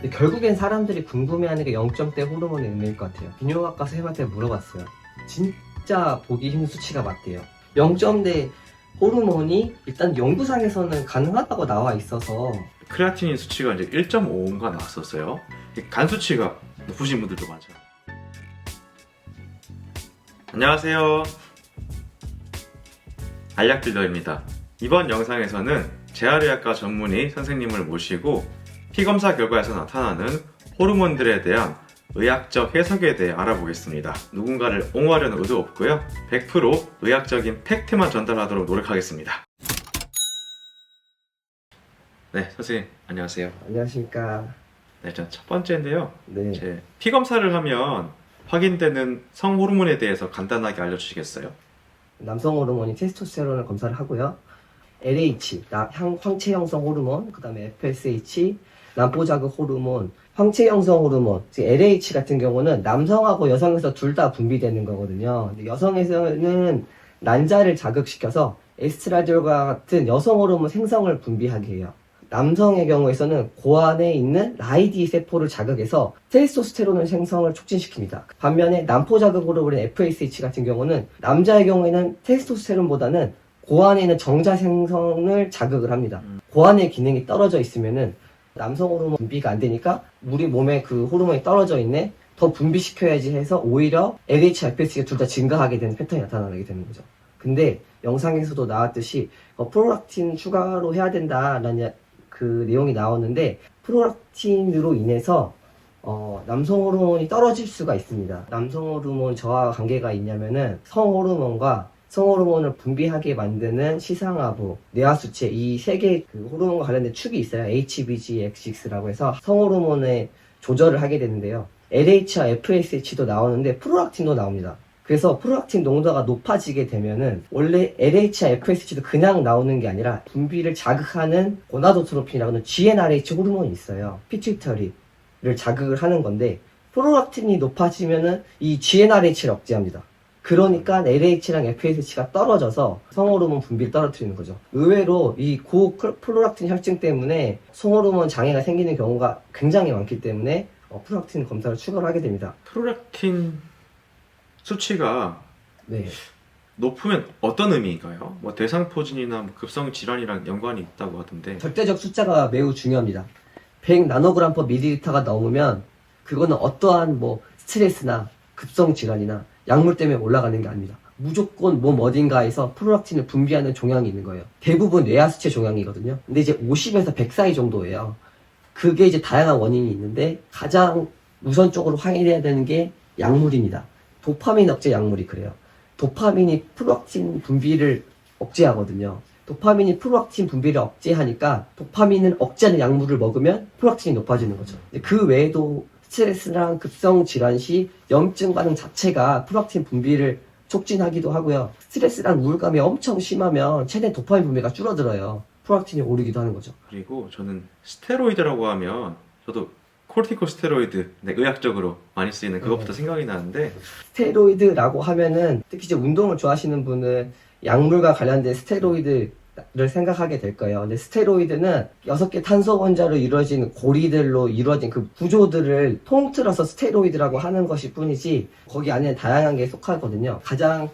근데 결국엔 사람들이 궁금해하는 게 0점대 호르몬의 의미일 것 같아요. 비뇨기과 선생님한테 물어봤어요. 진짜 보기 힘든 수치가 맞대요. 0점대 호르몬이 일단 연구상에서는 가능하다고 나와 있어서 크레아티닌 수치가 이제 1.5인가 나왔었어요. 간 수치가 높으신 분들도 많죠. 안녕하세요. 알약빌더입니다. 이번 영상에서는 재활의학과 전문의 선생님을 모시고 피검사 결과에서 나타나는 호르몬들에 대한 의학적 해석에 대해 알아보겠습니다. 누군가를 옹호하려는 의도 없고요. 100% 의학적인 팩트만 전달하도록 노력하겠습니다. 네, 선생님 안녕하세요. 안녕하십니까. 네, 첫 번째인데요. 네. 제 피검사를 하면 확인되는 성호르몬에 대해서 간단하게 알려주시겠어요? 남성 호르몬이 테스토스테론을 검사를 하고요. LH, 황체 형성 호르몬, 그 다음에 FSH, 난포 자극 호르몬, 황체 형성 호르몬, 즉 LH 같은 경우는 남성하고 여성에서 둘 다 분비되는 거거든요. 근데 여성에서는 난자를 자극시켜서 에스트라디올과 같은 여성 호르몬 생성을 분비하게 해요. 남성의 경우에서는 고안에 있는 라이디 세포를 자극해서 테스토스테론의 생성을 촉진시킵니다. 반면에 난포 자극 호르몬인 FSH 같은 경우는 남자의 경우에는 테스토스테론보다는 고안에 있는 정자 생성을 자극을 합니다. 고안의 기능이 떨어져 있으면은 남성 호르몬 분비가 안 되니까 우리 몸에 그 호르몬이 떨어져 있네, 더 분비시켜야지 해서 오히려 LH, FSH가 둘 다 증가하게 되는 패턴이 나타나게 되는 거죠. 근데 영상에서도 나왔듯이 프롤락틴 추가로 해야 된다라는 그 내용이 나오는데, 프롤락틴으로 인해서 남성 호르몬이 떨어질 수가 있습니다. 남성 호르몬 저하와 관계가 있냐면은 성호르몬을 분비하게 만드는 시상하부, 뇌하수체, 이 세 개의 그 호르몬과 관련된 축이 있어요. HBG, X6라고 해서 성호르몬의 조절을 하게 되는데요. LH와 FSH도 나오는데 프롤락틴도 나옵니다. 그래서 프롤락틴 농도가 높아지게 되면은 원래 LH와 FSH도 그냥 나오는 게 아니라 분비를 자극하는 고나도트로핀이라고 하는 GnRH 호르몬이 있어요. 피튜이터리를 자극을 하는 건데, 프롤락틴이 높아지면은 이 GnRH를 억제합니다. 그러니까 LH랑 FSH가 떨어져서 성호르몬 분비를 떨어뜨리는 거죠. 의외로 이 고프롤락틴 혈증 때문에 성호르몬 장애가 생기는 경우가 굉장히 많기 때문에 프롤락틴 검사를 추가를 하게 됩니다. 프롤락틴 수치가 네. 높으면 어떤 의미인가요? 뭐 대상포진이나 뭐 급성 질환이랑 연관이 있다고 하던데. 절대적 숫자가 매우 중요합니다. 100 나노그램 per 밀리리터가 넘으면 그거는 어떠한 뭐 스트레스나 급성 질환이나 약물 때문에 올라가는 게 아닙니다. 무조건 몸 어딘가에서 프롤락틴을 분비하는 종양이 있는 거예요. 대부분 뇌하수체 종양이거든요. 근데 이제 50에서 100 사이 정도예요. 그게 이제 다양한 원인이 있는데 가장 우선적으로 확인해야 되는 게 약물입니다. 도파민 억제 약물이 그래요. 도파민이 프롤락틴 분비를 억제하거든요. 도파민이 프롤락틴 분비를 억제하니까 도파민을 억제하는 약물을 먹으면 프롤락틴이 높아지는 거죠. 그 외에도 스트레스랑 급성 질환 시 염증 반응 자체가 프롤락틴 분비를 촉진하기도 하고요. 스트레스랑 우울감이 엄청 심하면 체내 도파민 분비가 줄어들어요. 프롤락틴이 오르기도 하는 거죠. 그리고 저는 스테로이드라고 하면 저도 코르티코스테로이드, 네, 의학적으로 많이 쓰이는 그것부터 생각이 나는데, 스테로이드라고 하면은 특히 이제 운동을 좋아하시는 분은 약물과 관련된 스테로이드를 생각하게 될 거예요. 근데 스테로이드는 6개 탄소 원자로 이루어진 고리들로 이루어진 그 구조들을 통틀어서 스테로이드라고 하는 것이 뿐이지 거기 안에는 다양한 게 속하거든요. 가장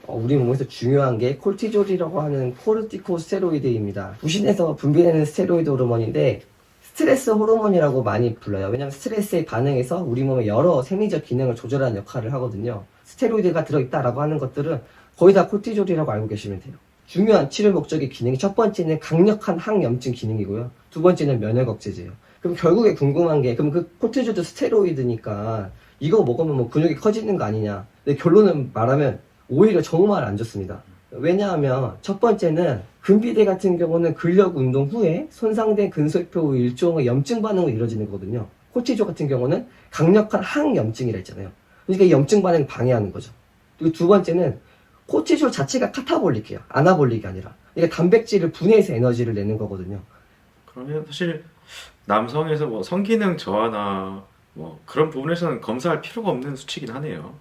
우리 몸에서 중요한 게 콜티졸이라고 하는 코르티코스테로이드입니다. 부신에서 분비되는 스테로이드 호르몬인데 스트레스 호르몬이라고 많이 불러요. 왜냐하면 스트레스에 반응해서 우리 몸의 여러 생리적 기능을 조절하는 역할을 하거든요. 스테로이드가 들어있다라고 하는 것들은 거의 다 콜티졸이라고 알고 계시면 돼요. 중요한 치료 목적의 기능이 첫 번째는 강력한 항염증 기능이고요. 두 번째는 면역 억제제예요. 그럼 결국에 궁금한 게, 그럼 그 콜티졸도 스테로이드니까 이거 먹으면 뭐 근육이 커지는 거 아니냐. 근데 결론은 말하면 오히려 정말 안 좋습니다. 왜냐하면 첫 번째는 근비대 같은 경우는 근력 운동 후에 손상된 근소표 일종의 염증 반응으로 이루어지는 거거든요. 콜티졸 같은 경우는 강력한 항염증이라 했잖아요. 그러니까 이 염증 반응을 방해하는 거죠. 그리고 두 번째는 콜티졸 자체가 카타볼릭해요. 아나볼릭이 아니라. 그러니까 단백질을 분해해서 에너지를 내는 거거든요. 그러면 사실 남성에서 뭐 성기능 저하나 뭐 그런 부분에서는 검사할 필요가 없는 수치긴 하네요.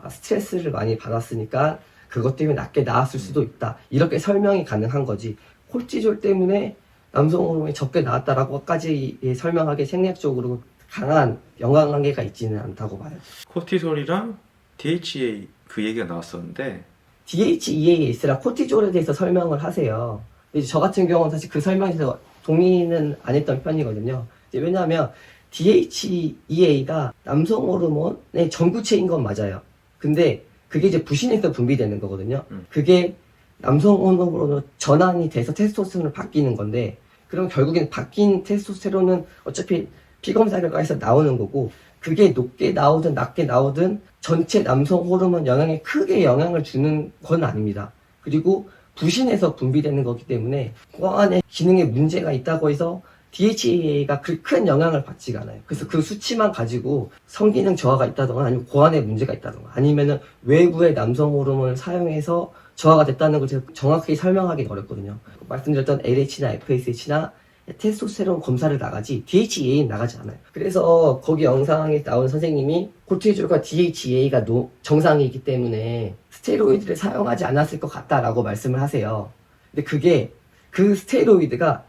스트레스를 많이 받았으니까 그것 때문에 낮게 나왔을 수도 있다. 이렇게 설명이 가능한 거지. 콜티졸 때문에 남성 호르몬이 적게 나왔다라고까지 설명하기 생리학적으로 강한 연관관계가 있지는 않다고 봐요. 코티솔이랑 DHEA 그 얘기가 나왔었는데 DHEAS랑 코티졸에 대해서 설명을 하세요. 근데 저 같은 경우는 사실 그 설명에서 동의는 안 했던 편이거든요. 왜냐하면 DHEA가 남성 호르몬의 전구체인 건 맞아요. 근데 그게 이제 부신에서 분비되는 거거든요. 그게 남성 호르몬으로 전환이 돼서 테스토스테론으로 바뀌는 건데, 그럼 결국엔 바뀐 테스토스테론은 어차피 피검사 결과에서 나오는 거고, 그게 높게 나오든 낮게 나오든 전체 남성 호르몬 영향에 크게 영향을 주는 건 아닙니다. 그리고 부신에서 분비되는 거기 때문에 고안의 기능에 문제가 있다고 해서 DHEA가 큰 영향을 받지가 않아요. 그래서 그 수치만 가지고 성기능 저하가 있다던가 아니면 고안에 문제가 있다던가 아니면은 외부의 남성 호르몬을 사용해서 저하가 됐다는 걸 제가 정확하게 설명하기 어렵거든요. 말씀드렸던 LH나 FSH나 테스토스테론 검사를 나가지 DHEA는 나가지 않아요. 그래서 거기 영상에 나온 선생님이 코르티졸과 DHEA가 정상이기 때문에 스테로이드를 사용하지 않았을 것 같다라고 말씀을 하세요. 근데 그게 그 스테로이드가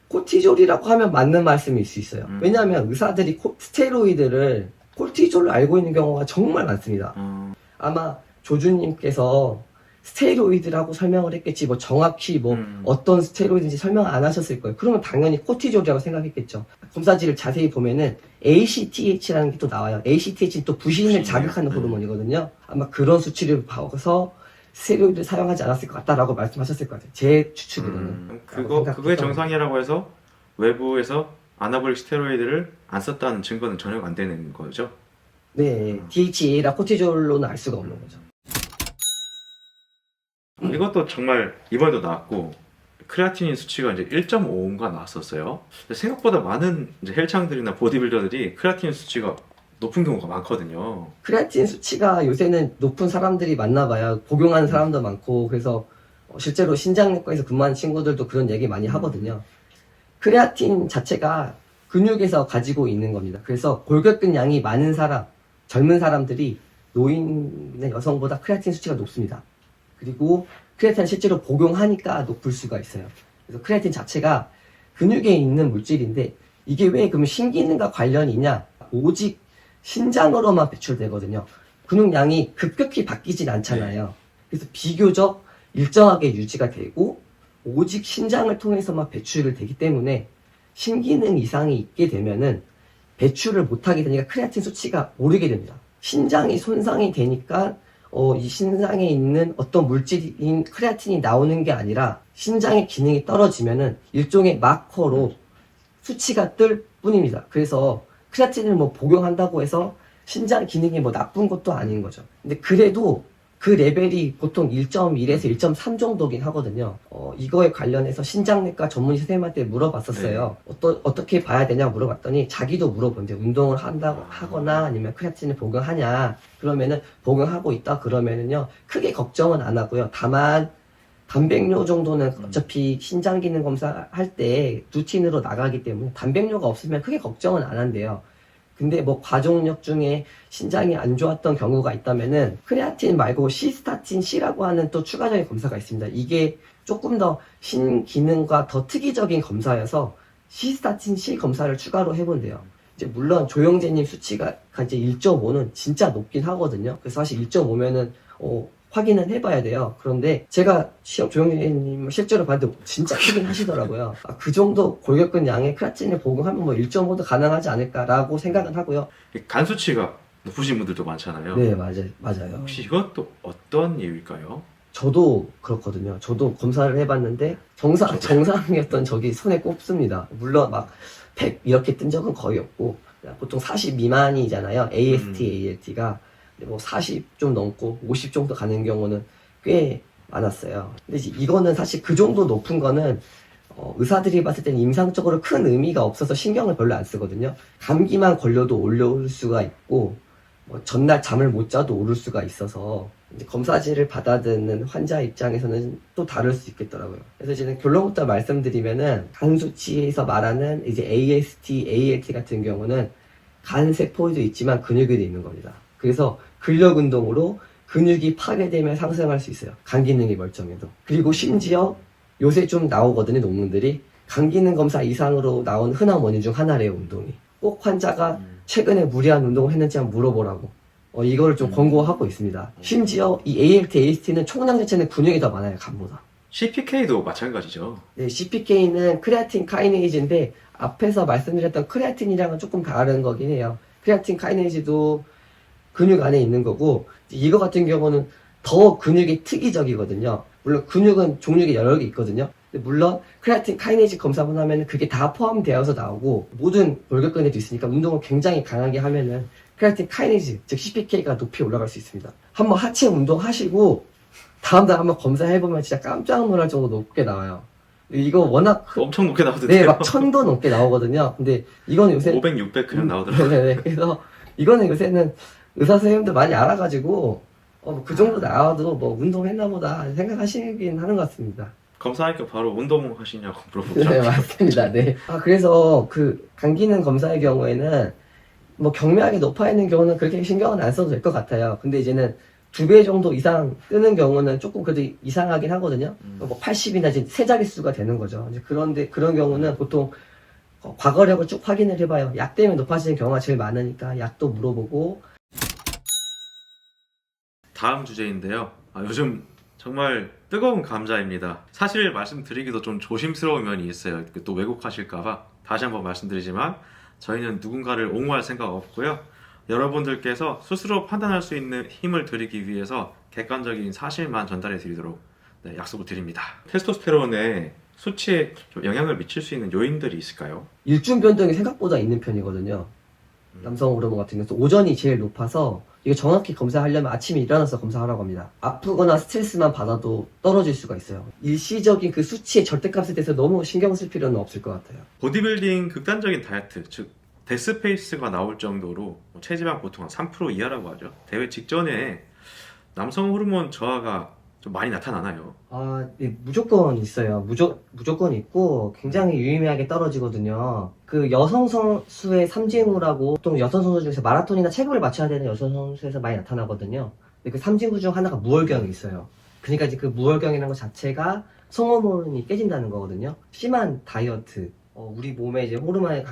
코티졸이라고 하면 맞는 말씀일 수 있어요. 왜냐하면 의사들이 스테로이드를 코티졸로 알고 있는 경우가 정말 많습니다. 아마 조주님께서 스테로이드라고 설명을 했겠지, 뭐 정확히 뭐 어떤 스테로이드인지 설명 안 하셨을 거예요. 그러면 당연히 코티졸이라고 생각했겠죠. 검사지를 자세히 보면은 ACTH라는 게 또 나와요. ACTH는 또 부신을 자극하는 호르몬이거든요. 아마 그런 수치를 봐서 스테로이드를 사용하지 않았을 것 같다라고 말씀하셨을 것 같아요. 제 추측으로는. 그거의 정상이라고 해서 외부에서 아나볼릭 스테로이드를 안 썼다는 증거는 전혀 안 되는 거죠? 네, DHEA라 코티졸로는 알 수가 없는 거죠. 이것도 정말 이번에도 나왔고 크레아티닌 수치가 이제 1.5인가 나왔었어요. 생각보다 많은 이제 헬창들이나 보디빌더들이 크레아티닌 수치가 높은 경우가 많거든요. 크레아틴 수치가 요새는 높은 사람들이 많나 봐요. 복용하는 사람도 많고, 그래서 실제로 신장내과에서 근무하는 친구들도 그런 얘기 많이 하거든요. 크레아틴 자체가 근육에서 가지고 있는 겁니다. 그래서 골격근 양이 많은 사람, 젊은 사람들이 노인의 여성보다 크레아틴 수치가 높습니다. 그리고 크레아틴 실제로 복용하니까 높을 수가 있어요. 그래서 크레아틴 자체가 근육에 있는 물질인데 이게 왜 그러면 신기능과 관련이 있냐? 오직 신장으로만 배출되거든요. 근육량이 급격히 바뀌진 않잖아요. 그래서 비교적 일정하게 유지가 되고 오직 신장을 통해서만 배출을 되기 때문에 신기능 이상이 있게 되면은 배출을 못하게 되니까 크레아틴 수치가 오르게 됩니다. 신장이 손상이 되니까 이 신장에 있는 어떤 물질인 크레아틴이 나오는 게 아니라 신장의 기능이 떨어지면은 일종의 마커로 수치가 뜰 뿐입니다. 그래서 크레아틴을 뭐 복용한다고 해서 신장 기능이 뭐 나쁜 것도 아닌 거죠. 근데 그래도 그 레벨이 보통 1.1에서 1.3 정도긴 하거든요. 이거에 관련해서 신장내과 전문의 선생님한테 물어봤었어요. 어떻게 봐야 되냐 물어봤더니 자기도 물어본대. 운동을 한다고 하거나 아니면 크레아틴을 복용하냐. 그러면은 복용하고 있다 그러면은요. 크게 걱정은 안 하고요. 다만 단백뇨 정도는 어차피 신장 기능 검사할 때 루틴으로 나가기 때문에 단백뇨가 없으면 크게 걱정은 안 한대요. 근데 뭐 과종력 중에 신장이 안 좋았던 경우가 있다면은 크레아틴 말고 시스타틴 C라고 하는 또 추가적인 검사가 있습니다. 이게 조금 더 신기능과 더 특이적인 검사여서 시스타틴 C 검사를 추가로 해본대요. 이제 물론 조영재님 수치가 이제 1.5는 진짜 높긴 하거든요. 그래서 사실 1.5면은 확인은 해봐야 돼요. 그런데 제가 조영재님 실제로 봤는데 진짜 크긴 하시더라고요. 그 정도 골격근 양의 크레아틴을 복용하면 뭐 1.5도 가능하지 않을까라고 생각은 하고요. 간 수치가 높으신 분들도 많잖아요. 네, 맞아요. 혹시 이것도 어떤 이유일까요? 저도 그렇거든요. 저도 검사를 해봤는데 정상이었던 적이 손에 꼽습니다. 물론 막 100 이렇게 뜬 적은 거의 없고 보통 40 미만이잖아요. AST, ALT가. 뭐 40 좀 넘고 50 정도 가는 경우는 꽤 많았어요. 근데 이거는 사실 그 정도 높은 거는 의사들이 봤을 때는 임상적으로 큰 의미가 없어서 신경을 별로 안 쓰거든요. 감기만 걸려도 올라올 수가 있고 뭐 전날 잠을 못 자도 오를 수가 있어서 이제 검사지를 받아듣는 환자 입장에서는 또 다를 수 있겠더라고요. 그래서 저는 결론부터 말씀드리면은 간 수치에서 말하는 이제 AST, ALT 같은 경우는 간 세포에도 있지만 근육에도 있는 겁니다. 그래서 근력 운동으로 근육이 파괴되면 상승할 수 있어요. 간 기능이 멀쩡해도. 그리고 심지어 요새 좀 나오거든요, 논문들이. 간 기능 검사 이상으로 나온 흔한 원인 중 하나래요, 운동이. 꼭 환자가 최근에 무리한 운동을 했는지 한번 물어보라고 이거를 좀 권고하고 있습니다. 심지어 이 ALT, AST는 총량 자체는 근육이 더 많아요, 간보다. CPK도 마찬가지죠. 네, CPK는 크레아틴 카이네이즈인데 앞에서 말씀드렸던 크레아틴이랑은 조금 다른 거긴 해요. 크레아틴 카이네이즈도 근육 안에 있는 거고 이거 같은 경우는 더 근육이 특이적이거든요. 물론 근육은 종류가 여러 개 있거든요. 근데 물론 크레아틴 카이네이즈 검사만 하면 그게 다 포함되어서 나오고 모든 골격근에도 있으니까 운동을 굉장히 강하게 하면은 크레아틴 카이네이즈 즉 CPK가 높이 올라갈 수 있습니다. 한번 하체 운동 하시고 다음날 한번 검사해보면 진짜 깜짝 놀랄 정도 높게 나와요. 이거 워낙 엄청 높게 나오던데요. 네, 막 1000도 넘게 나오거든요. 근데 이거는 요새 500, 600 그냥 나오더라고요. 네네. 그래서 이거는 요새는 의사 선생님들 많이 알아가지고 그 정도 나와도 뭐 운동했나 보다 생각하시긴 하는 것 같습니다. 검사하니까 바로 운동하시냐고 물어보죠. 네, 맞습니다. 네. 그래서 그 감기능 검사의 경우에는 뭐 경미하게 높아 있는 경우는 그렇게 신경은 안 써도 될 것 같아요. 근데 이제는 2배 정도 이상 뜨는 경우는 조금 그래도 이상하긴 하거든요. 뭐 80이나 이제 세 자릿수가 되는 거죠. 이제 그런데 그런 경우는 보통 과거력을 쭉 확인을 해봐요. 약 때문에 높아지는 경우가 제일 많으니까 약도 물어보고. 다음 주제인데요. 요즘 정말 뜨거운 감자입니다. 사실 말씀드리기도 좀 조심스러운 면이 있어요. 또 왜곡하실까봐 다시 한번 말씀드리지만 저희는 누군가를 옹호할 생각 없고요. 여러분들께서 스스로 판단할 수 있는 힘을 드리기 위해서 객관적인 사실만 전달해 드리도록 약속을 드립니다. 테스토스테론의 수치에 좀 영향을 미칠 수 있는 요인들이 있을까요? 일중 변동이 생각보다 있는 편이거든요. 남성 호르몬 같은 경우는 오전이 제일 높아서 이거 정확히 검사하려면 아침에 일어나서 검사하라고 합니다. 아프거나 스트레스만 받아도 떨어질 수가 있어요. 일시적인 그 수치의 절대값에 대해서 너무 신경 쓸 필요는 없을 것 같아요. 보디빌딩 극단적인 다이어트, 즉 데스페이스가 나올 정도로 체지방 보통 한 3% 이하라고 하죠. 대회 직전에 남성 호르몬 저하가 좀 많이 나타나나요? 네, 무조건 있어요. 무조건 있고 굉장히 유의미하게 떨어지거든요. 그 여성 선수의 삼진구라고 보통 여성 선수 중에서 마라톤이나 체급을 맞춰야 되는 여성 선수에서 많이 나타나거든요. 근데 그 삼진구 중 하나가 무월경이 있어요. 그러니까 이제 그 무월경이라는 것 자체가 성호르몬이 깨진다는 거거든요. 심한 다이어트, 우리 몸에 이제 호르몬에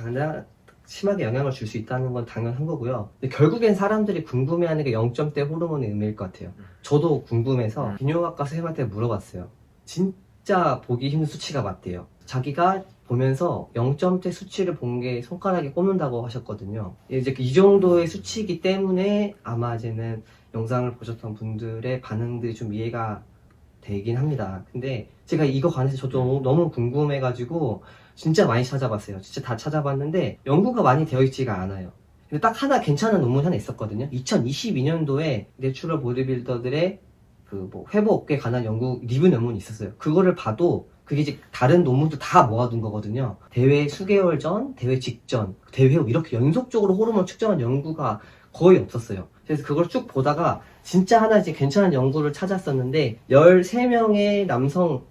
심하게 영향을 줄 수 있다는 건 당연한 거고요. 근데 결국엔 사람들이 궁금해하는 게 0점대 호르몬의 의미일 것 같아요. 저도 궁금해서 비뇨기과 선생님한테 물어봤어요. 진짜 보기 힘든 수치가 맞대요. 자기가 보면서 0점대 수치를 본 게 손가락에 꼽는다고 하셨거든요. 이제 이 정도의 수치이기 때문에 아마 이제는 영상을 보셨던 분들의 반응들이 좀 이해가 되긴 합니다. 근데 제가 이거 관해서 저도 너무 궁금해가지고 진짜 많이 찾아봤어요. 진짜 다 찾아봤는데 연구가 많이 되어 있지가 않아요. 근데 딱 하나 괜찮은 논문 하나 있었거든요. 2022년도에 내추럴 보디빌더들의 그 뭐 회복에 관한 연구 리뷰 논문이 있었어요. 그거를 봐도 그게 이제 다른 논문도 다 모아둔 거거든요. 대회 수개월 전, 대회 직전, 대회 후 이렇게 연속적으로 호르몬 측정한 연구가 거의 없었어요. 그래서 그걸 쭉 보다가 진짜 하나 이제 괜찮은 연구를 찾았었는데 13명의 남성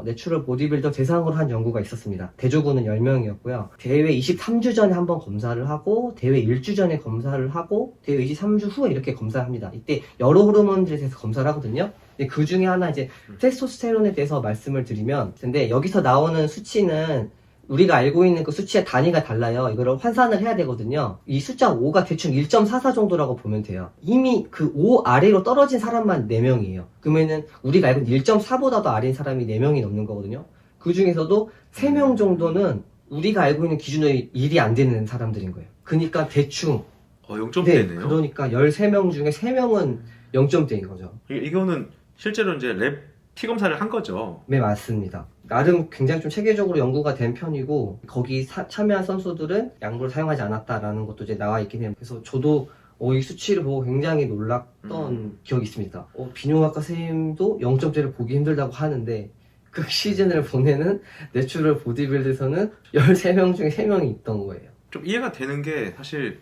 내추럴 보디빌더 대상으로 한 연구가 있었습니다. 대조군은 10명이었고요. 대회 23주 전에 한번 검사를 하고 대회 1주 전에 검사를 하고 대회 23주 후에 이렇게 검사를 합니다. 이때 여러 호르몬들에 대해서 검사를 하거든요. 근데 그 중에 하나 이제 테스토스테론에 대해서 말씀을 드리면 근데 여기서 나오는 수치는 우리가 알고 있는 그 수치의 단위가 달라요. 이거를 환산을 해야 되거든요. 이 숫자 5가 대충 1.44 정도라고 보면 돼요. 이미 그 5 아래로 떨어진 사람만 4명이에요. 그러면은 우리가 알고 있는 1.4보다도 아래인 사람이 4명이 넘는 거거든요. 그 중에서도 3명 정도는 우리가 알고 있는 기준으로 1이 안 되는 사람들인 거예요. 그러니까 대충 0점대네요. 그러니까 13명 중에 3명은 0점대인 거죠. 이거는 실제로 이제 랩 피 검사를 한 거죠. 네, 맞습니다. 나름 굉장히 좀 체계적으로 연구가 된 편이고 거기 참여한 선수들은 약물을 사용하지 않았다라는 것도 이제 나와 있긴 해요. 그래서 저도 이 수치를 보고 굉장히 놀랐던 기억이 있습니다. 비뇨기과 선생님도 0점대를 보기 힘들다고 하는데 그 시즌을 보내는 내추럴 보디빌드에서는 13명 중에 3명이 있던 거예요. 좀 이해가 되는 게 사실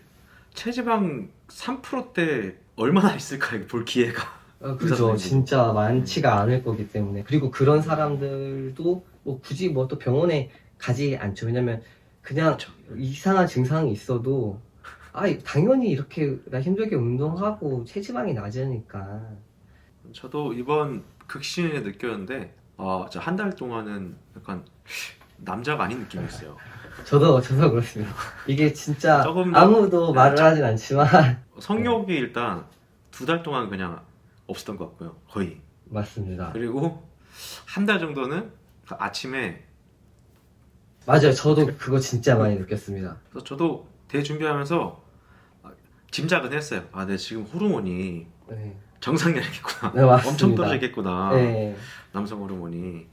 체지방 3%대 얼마나 있을까 볼 기회가. 그죠. 진짜 많지가 않을 거기 때문에. 그리고 그런 사람들도 뭐 굳이 뭐 또 병원에 가지 않죠. 왜냐면 그냥 이상한 증상이 있어도 당연히 이렇게 나 힘들게 운동하고 체지방이 낮으니까. 저도 이번 극신에 느꼈는데 저 한 달 동안은 약간 남자가 아닌 느낌이었어요. 저도 그렇습니다. 이게 진짜 조금 더- 아무도 네, 말을 하진 않지만 성욕이 일단 2달 동안 그냥 없었던 것 같고요. 거의. 맞습니다. 그리고 한 달 정도는 그 아침에 맞아요. 저도 그거 진짜 많이 느꼈습니다. 그래서 저도 대회 준비하면서 짐작은 했어요. 아, 내 지금 호르몬이 네, 정상이 아니겠구나. 네 맞습니다. 엄청 떨어지겠구나. 네. 남성 호르몬이.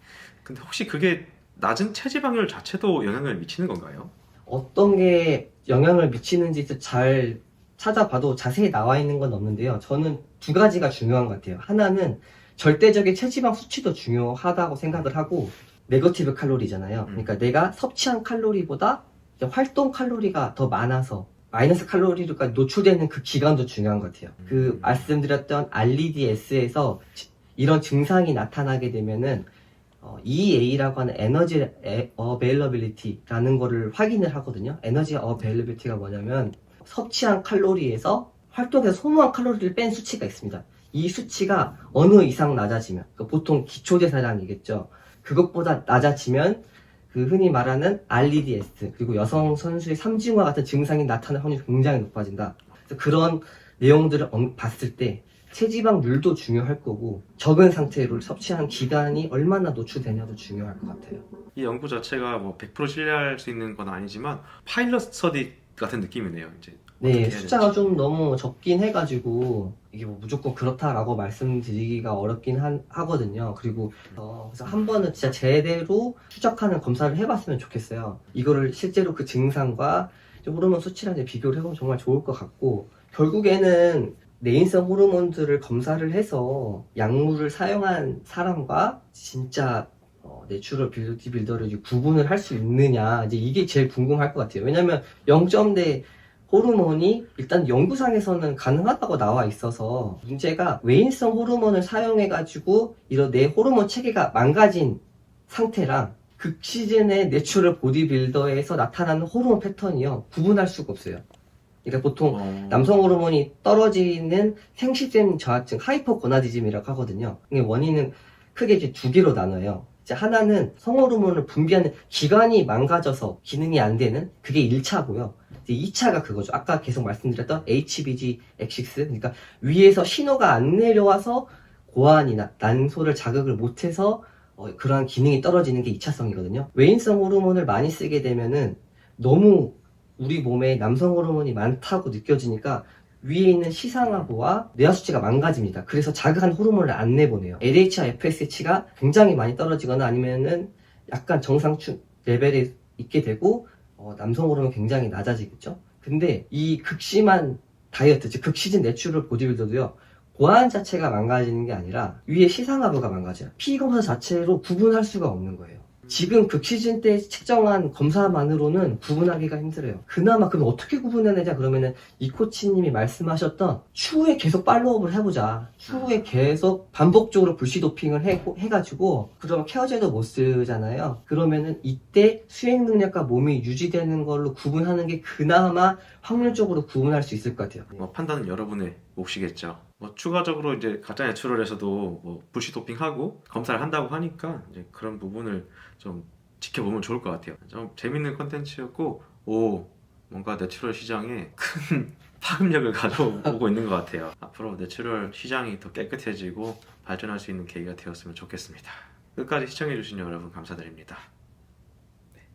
근데 혹시 그게 낮은 체지방률 자체도 영향을 미치는 건가요? 어떤 게 영향을 미치는지 잘 찾아봐도 자세히 나와 있는 건 없는데요. 저는 두 가지가 중요한 것 같아요. 하나는 절대적인 체지방 수치도 중요하다고 생각을 하고, 네거티브 칼로리잖아요. 그러니까 내가 섭취한 칼로리보다 이제 활동 칼로리가 더 많아서 마이너스 칼로리가 노출되는 그 기간도 중요한 것 같아요. 그 말씀드렸던 REDS에서 이런 증상이 나타나게 되면은 EA라고 하는 에너지 어베일러빌리티라는 거를 확인을 하거든요. 에너지 어베일러빌리티가 뭐냐면 섭취한 칼로리에서 활동해서 소모한 칼로리를 뺀 수치가 있습니다. 이 수치가 어느 이상 낮아지면, 그러니까 보통 기초대사량이겠죠. 그것보다 낮아지면 그 흔히 말하는 REDS, 그리고 여성 선수의 삼중과 같은 증상이 나타날 확률이 굉장히 높아진다. 그래서 그런 내용들을 봤을 때 체지방률도 중요할 거고, 적은 상태로 섭취한 기간이 얼마나 노출되냐도 중요할 것 같아요. 이 연구 자체가 뭐 100% 신뢰할 수 있는 건 아니지만 파일럿 스터디 같은 느낌이네요. 이제 어떻게 네, 해야 숫자가 될지. 좀 너무 적긴 해가지고 이게 뭐 무조건 그렇다라고 말씀드리기가 어렵긴 하거든요. 그리고 그래서 한 번은 진짜 제대로 추적하는 검사를 해봤으면 좋겠어요. 이거를 실제로 그 증상과 호르몬 수치랑 이제 비교를 해보면 정말 좋을 것 같고, 결국에는 내인성 호르몬들을 검사를 해서 약물을 사용한 사람과 진짜 내추럴 뷰티 빌더를 이제 구분을 할 수 있느냐, 이제 이게 제일 궁금할 것 같아요. 왜냐면 0점대 호르몬이 일단 연구상에서는 가능하다고 나와 있어서, 문제가 외인성 호르몬을 사용해가지고 이런 내 호르몬 체계가 망가진 상태랑 극시즌의 내추럴 보디빌더에서 나타나는 호르몬 패턴이요, 구분할 수가 없어요. 그러니까 보통 남성 호르몬이 떨어지는 생식샘 저하증, 하이퍼고나디즘이라고 하거든요. 이게 원인은 크게 이제 두 개로 나눠요. 이제 하나는 성호르몬을 분비하는 기관이 망가져서 기능이 안 되는, 그게 1차고요. 이제 2차가 그거죠. 아까 계속 말씀드렸던 HBG X6, 그러니까 위에서 신호가 안 내려와서 고환이나 난소를 자극을 못해서 그러한 기능이 떨어지는 게 2차성이거든요. 외인성 호르몬을 많이 쓰게 되면은 너무 우리 몸에 남성 호르몬이 많다고 느껴지니까 위에 있는 시상하부와 뇌하 수치가 망가집니다. 그래서 자극한 호르몬을 안 내보내요. LH와 FSH가 굉장히 많이 떨어지거나 아니면은 약간 정상추 레벨에 있게 되고, 남성 호르몬 굉장히 낮아지겠죠. 근데 이 극심한 다이어트, 즉 극시즌 내추럴 보디빌더도요, 고안 자체가 망가지는 게 아니라 위에 시상하부가 망가져요. 피검사 자체로 구분할 수가 없는 거예요. 지금 극시즌 때 측정한 검사만으로는 구분하기가 힘들어요. 그나마 그럼 어떻게 구분해내자 그러면은 이 코치님이 말씀하셨던 추후에 계속 팔로우업을 해보자. 추후에 계속 반복적으로 불시 도핑을 해가지고, 그러면 케어제도 못 쓰잖아요. 그러면은 이때 수행 능력과 몸이 유지되는 걸로 구분하는 게 그나마 확률적으로 구분할 수 있을 것 같아요. 뭐 판단은 여러분의 몫이겠죠. 뭐 추가적으로 이제 가짜 내추럴에서도 뭐 불시 도핑하고 검사를 한다고 하니까 이제 그런 부분을 좀 지켜보면 좋을 것 같아요. 좀 재밌는 컨텐츠였고, 뭔가 내추럴 시장에 큰 파급력을 가져오고 있는 것 같아요. 앞으로 내추럴 시장이 더 깨끗해지고 발전할 수 있는 계기가 되었으면 좋겠습니다. 끝까지 시청해주신 여러분 감사드립니다.